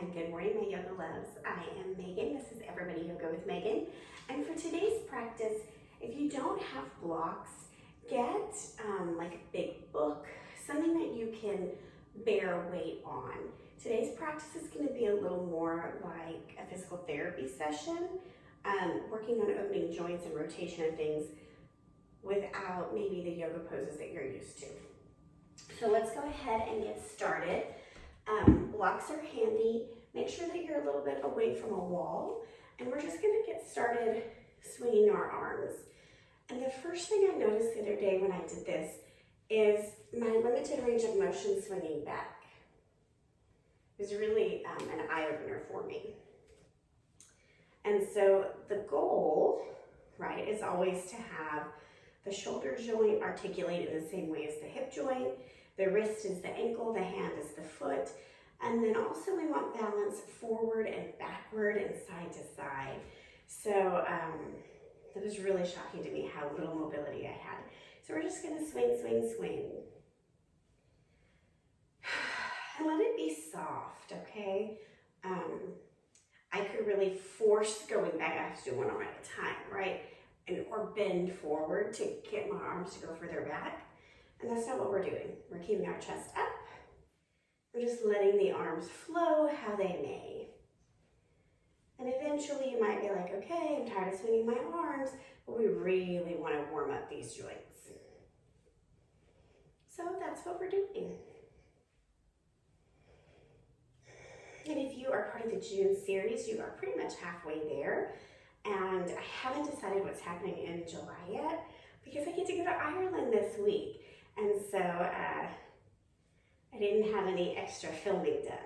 and good morning, my yoga loves. I am Megan. This is Everybody Yoga with Megan. And for today's practice, if you don't have blocks, get like a big book, something that you can bear weight on. Today's practice is going to be a little more like a physical therapy session, working on opening joints and rotation and things without maybe the yoga poses that you're used to. So let's go ahead and get started. Blocks are handy. Make sure that you're a little bit away from a wall, and we're just going to get started swinging our arms. And the first thing I noticed the other day when I did this is my limited range of motion swinging back. It was really an eye-opener for me. And so the goal, right, is always to have the shoulder joint articulated in the same way as the hip joint. The wrist is the ankle, the hand is the foot. And then also we want balance forward and backward and side to side. So it was really shocking to me how little mobility I had. So we're just gonna swing, swing, swing. And let it be soft, okay? I could really force going back. I have to do one arm at a time, right? Or bend forward to get my arms to go further back. And that's not what we're doing. We're keeping our chest up. We're just letting the arms flow how they may. And eventually you might be like, okay, I'm tired of swinging my arms, but we really want to warm up these joints. So that's what we're doing. And if you are part of the June series, you are pretty much halfway there. And I haven't decided what's happening in July yet because I get to go to Ireland this week. And so I didn't have any extra filming done,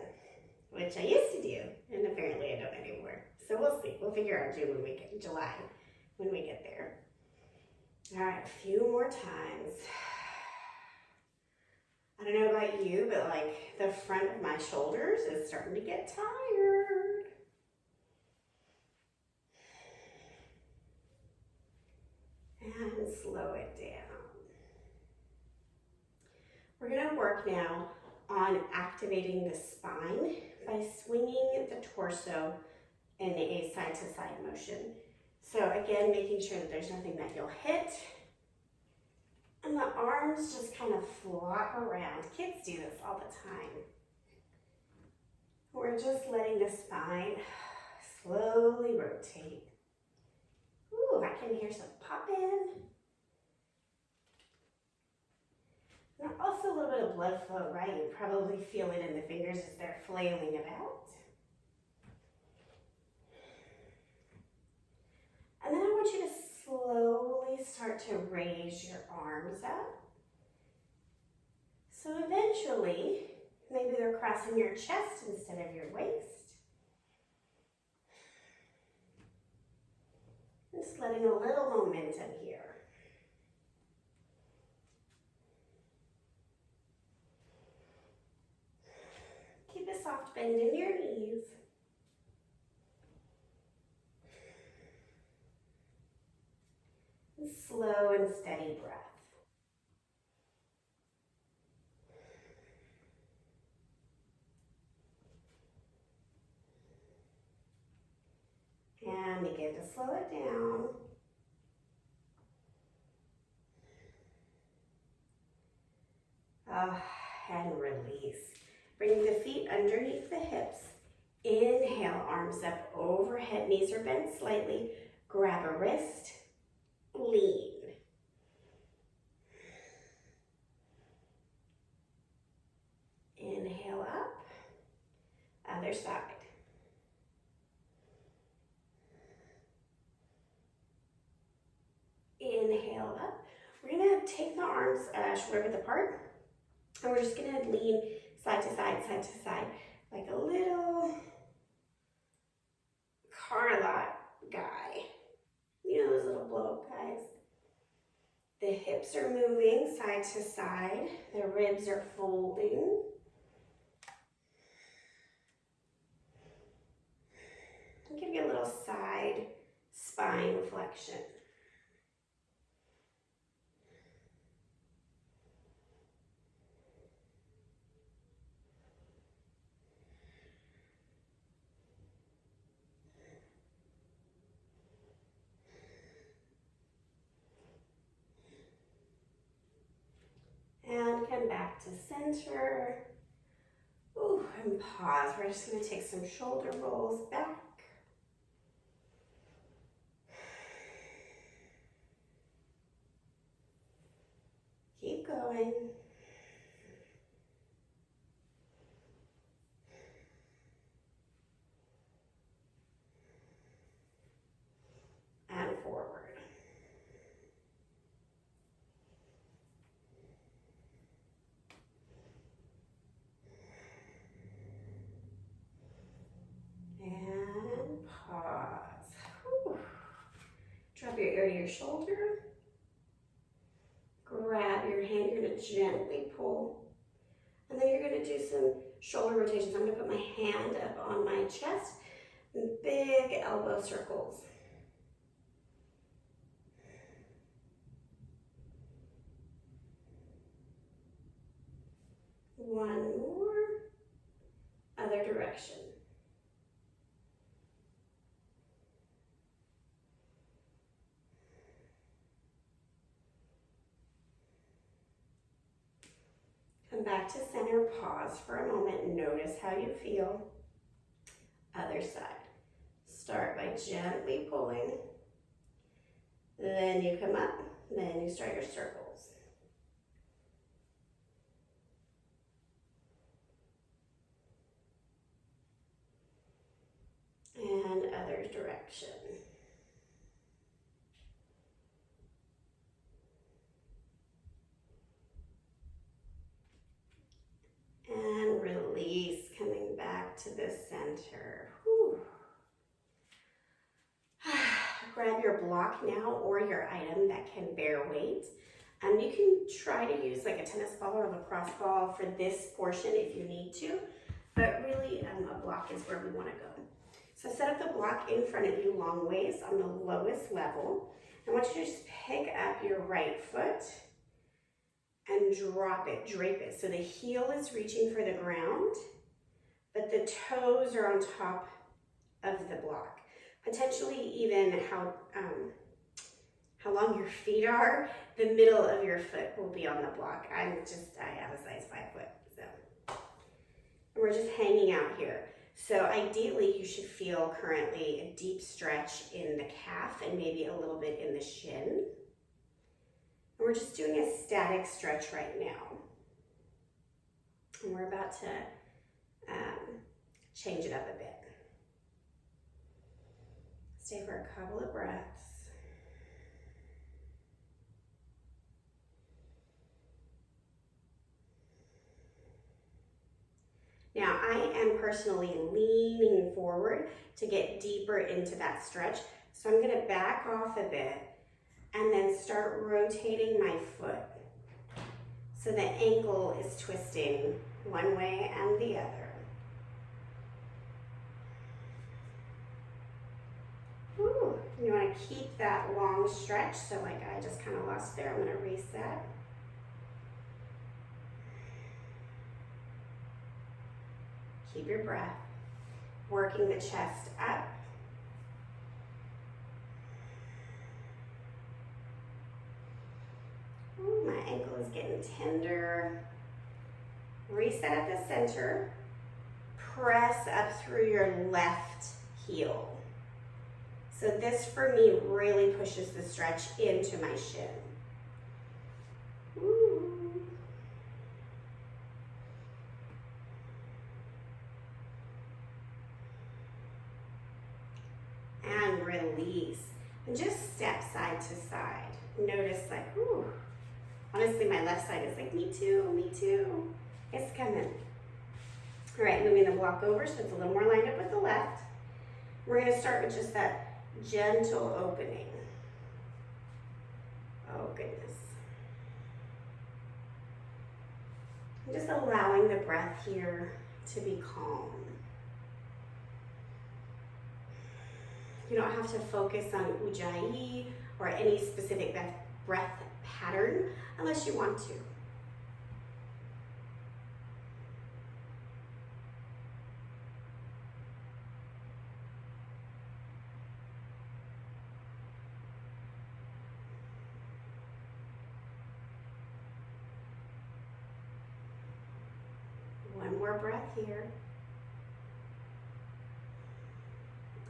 which I used to do, and apparently I don't anymore. So we'll see. We'll figure out July when we get there. All right, a few more times. I don't know about you, but like the front of my shoulders is starting to get tired. And slow it down. We're going to work now on activating the spine by swinging the torso in a side-to-side motion. So again, making sure that there's nothing that you'll hit. And the arms just kind of flop around. Kids do this all the time. We're just letting the spine slowly rotate. Ooh, I can hear some popping. And also a little bit of blood flow, right? You probably feel it in the fingers as they're flailing about. And then I want you to slowly start to raise your arms up. So eventually, maybe they're crossing your chest instead of your waist. Just letting a little momentum here. Keep a soft bend in your knees. And slow and steady breath. And begin to slow it down. And release. Bring the feet underneath the hips. Inhale, arms up overhead, knees are bent slightly. Grab a wrist, lean. Inhale up, other side. Inhale up. We're gonna take the arms shoulder width apart, and we're just gonna lean side to side, like a little car lot guy. You know those little blow-up guys? The hips are moving side to side. The ribs are folding. And give you a little side spine flexion. back to center. Ooh, and pause. We're just going to take some shoulder rolls back. Keep going. And forward. And pause. Whew. Drop your ear to your shoulder. Grab your hand, you're going to gently pull. And then you're going to do some shoulder rotations. I'm going to put my hand up on my chest and big elbow circles. One more. Other direction. Come back to center, pause for a moment, notice how you feel. Other side. Start by gently pulling, then you come up, then you start your circles. And other direction. And release, coming back to the center. Whew. Grab your block now or your item that can bear weight. You can try to use like a tennis ball or a lacrosse ball for this portion if you need to, but really a block is where we want to go. So set up the block in front of you long ways on the lowest level. I want you to just pick up your right foot and drop it, drape it. So the heel is reaching for the ground, but the toes are on top of the block. Potentially even how long your feet are, the middle of your foot will be on the block. I have a size 5 foot, so. And we're just hanging out here. So ideally you should feel currently a deep stretch in the calf and maybe a little bit in the shin. And we're just doing a static stretch right now. And we're about to change it up a bit. Stay for a couple of breaths. Now, I am personally leaning forward to get deeper into that stretch. So I'm gonna back off a bit and then start rotating my foot. So the ankle is twisting one way and the other. Ooh, you wanna keep that long stretch. So like I just kind of lost there, I'm gonna reset. Keep your breath, working the chest up. Ooh, my ankle is getting tender. Reset at the center. Press up through your left heel. So this for me really pushes the stretch into my shin. Ooh. And release. And just step side to side. Notice like, ooh. Honestly, my left side is like, me too, me too. It's coming. All right, moving the block over so it's a little more lined up with the left. We're gonna start with just that gentle opening. Oh goodness. I'm just allowing the breath here to be calm. You don't have to focus on ujjayi or any specific breath pattern unless you want to. one more breath here.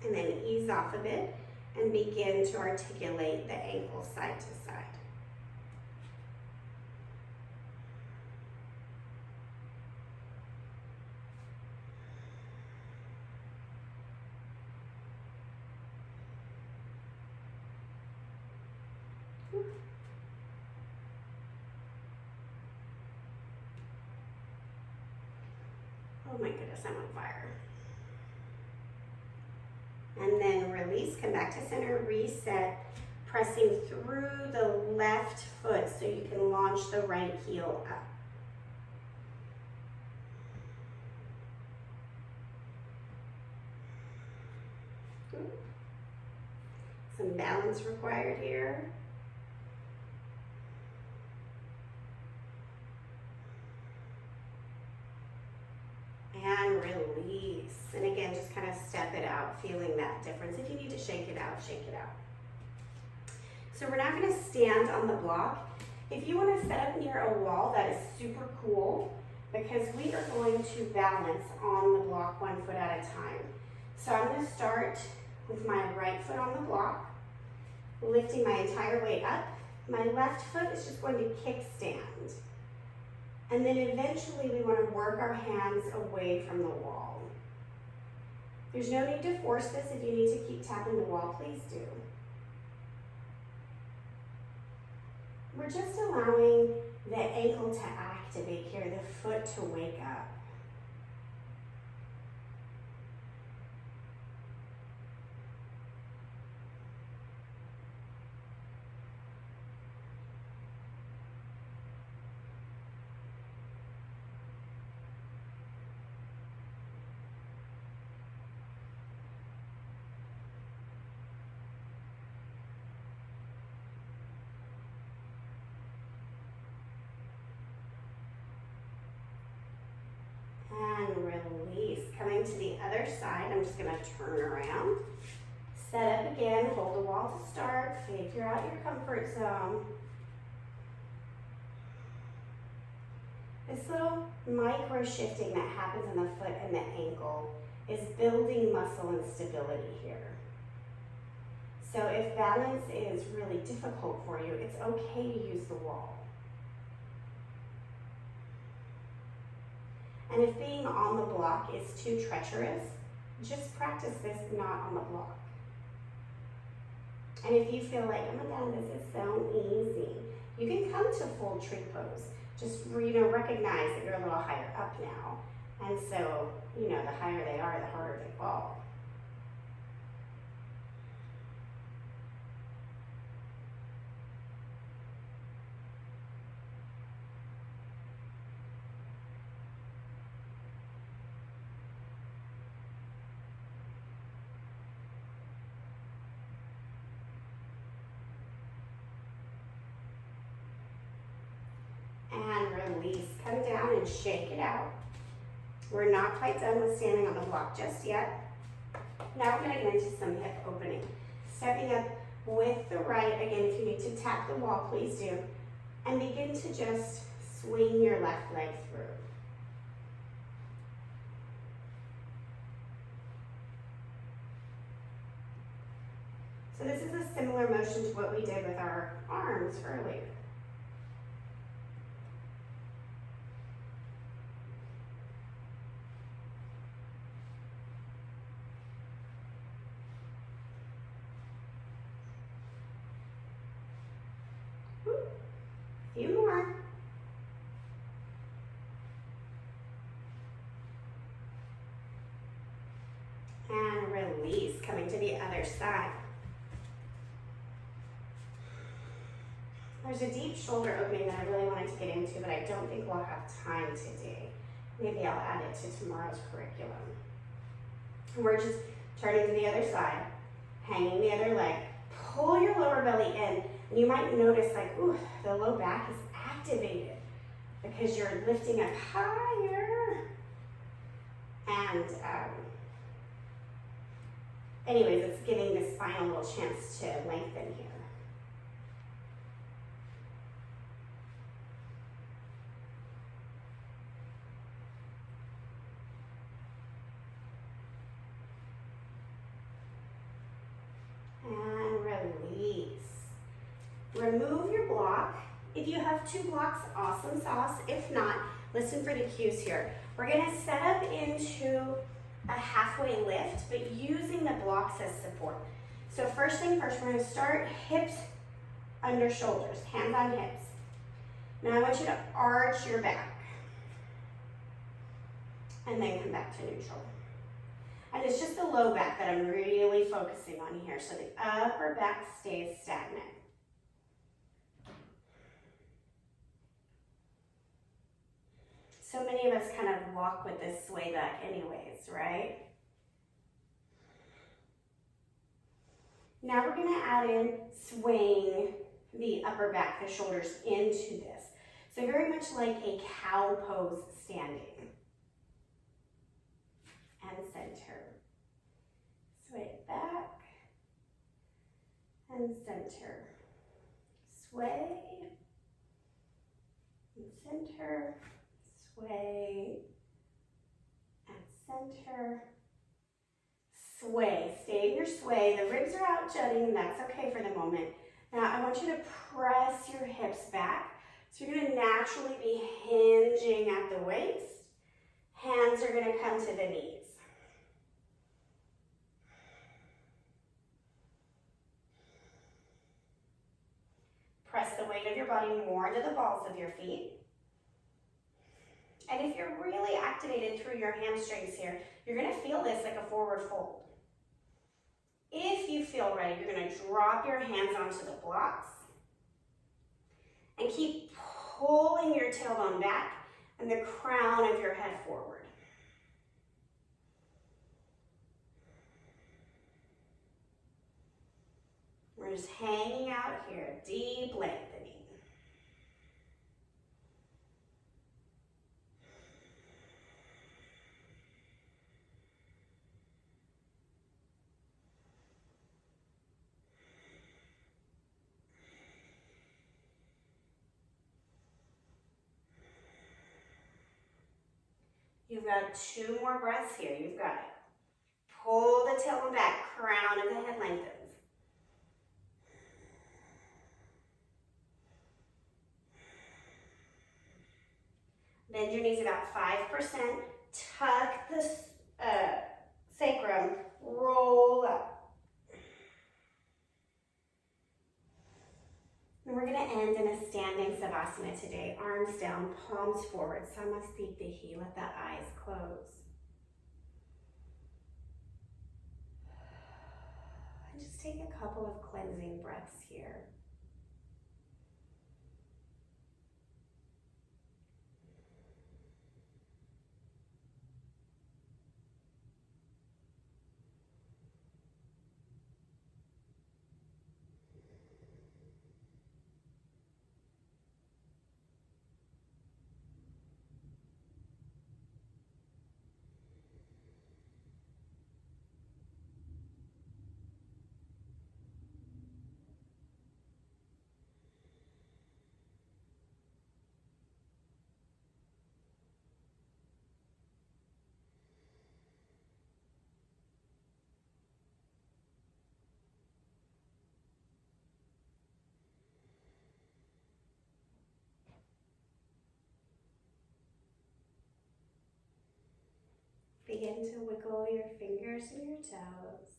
And then ease off a bit and begin to articulate the ankle side to side. Oh my goodness, I'm on fire. And then release, come back to center, reset, pressing through the left foot so you can launch the right heel up. Some balance required here. And release. And again, just kind of step it out, feeling that difference. If you need to shake it out, shake it out. So we're not going to stand on the block. If you want to set up near a wall, that is super cool because we are going to balance on the block 1 foot at a time. So I'm going to start with my right foot on the block, lifting my entire weight up. My left foot is just going to kickstand. And then eventually we want to work our hands away from the wall. There's no need to force this. If you need to keep tapping the wall, please do. We're just allowing the ankle to activate here, the foot to wake up. And release. Coming to the other side, I'm just going to turn around. Set up again, hold the wall to start, figure out your comfort zone. This little micro shifting that happens in the foot and the ankle is building muscle and stability here. So if balance is really difficult for you, it's okay to use the wall. And if being on the block is too treacherous, just practice this not on the block. And if you feel like, oh my God, this is so easy, you can come to full tree pose. Just, recognize that you're a little higher up now. And so, the higher they are, the harder they fall. And release. Come down and shake it out. We're not quite done with standing on the block just yet. Now we're going to get into some hip opening. Stepping up with the right. Again, if you need to tap the wall, please do. And begin to just swing your left leg through. So this is a similar motion to what we did with our arms earlier. A few more. And release, coming to the other side. There's a deep shoulder opening that I really wanted to get into, but I don't think we'll have time today. Maybe I'll add it to tomorrow's curriculum. We're just turning to the other side, hanging the other leg. Pull your lower belly in, and you might notice ooh, the low back is activated because you're lifting up higher. And anyways, it's giving this spine a little chance to lengthen here. remove your block. If you have 2 blocks, awesome sauce. If not, listen for the cues here. We're gonna set up into a halfway lift, but using the blocks as support. So first thing first, we're gonna start hips under shoulders, hands on hips. Now I want you to arch your back and then come back to neutral. And it's just the low back that I'm really focusing on here, so the upper back stays stagnant. So many of us kind of walk with this sway back anyways, right? Now we're gonna add in swaying the upper back, the shoulders into this. So very much like a cow pose standing. And center. Sway it back. And center. Sway. And center. Sway. And center. Sway. Stay in your sway. The ribs are out jutting, and that's okay for the moment. Now I want you to press your hips back. So you're gonna naturally be hinging at the waist. Hands are gonna come to the knees. Press the weight of your body more into the balls of your feet. And if you're really activated through your hamstrings here, you're gonna feel this like a forward fold. If you feel ready, you're gonna drop your hands onto the blocks and keep pulling your tailbone back and the crown of your head forward. We're just hanging out here, deep lengthening. You've got 2 more breaths here. You've got it. Pull the tailbone back, crown of the head lengthens. Bend your knees about 5%. Tuck the sacrum. Roll up. And we're going to end in a standing savasana today. Arms down, palms forward. Samasthiti. Let the eyes close. And just take a couple of cleansing breaths here. Begin to wiggle your fingers and your toes.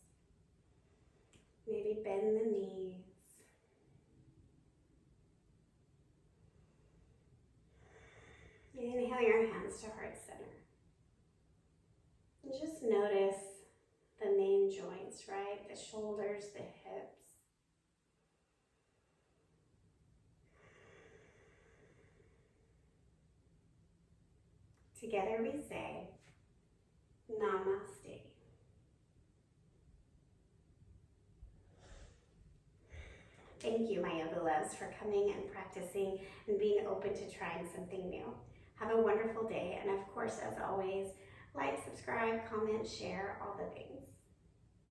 Maybe bend the knees. Inhale your hands to heart center. And just notice the main joints, right? The shoulders, the hips. Together we say, Namaste. Thank you, my yoga loves, for coming and practicing and being open to trying something new. Have a wonderful day, and of course, as always, like, subscribe, comment, share, all the things.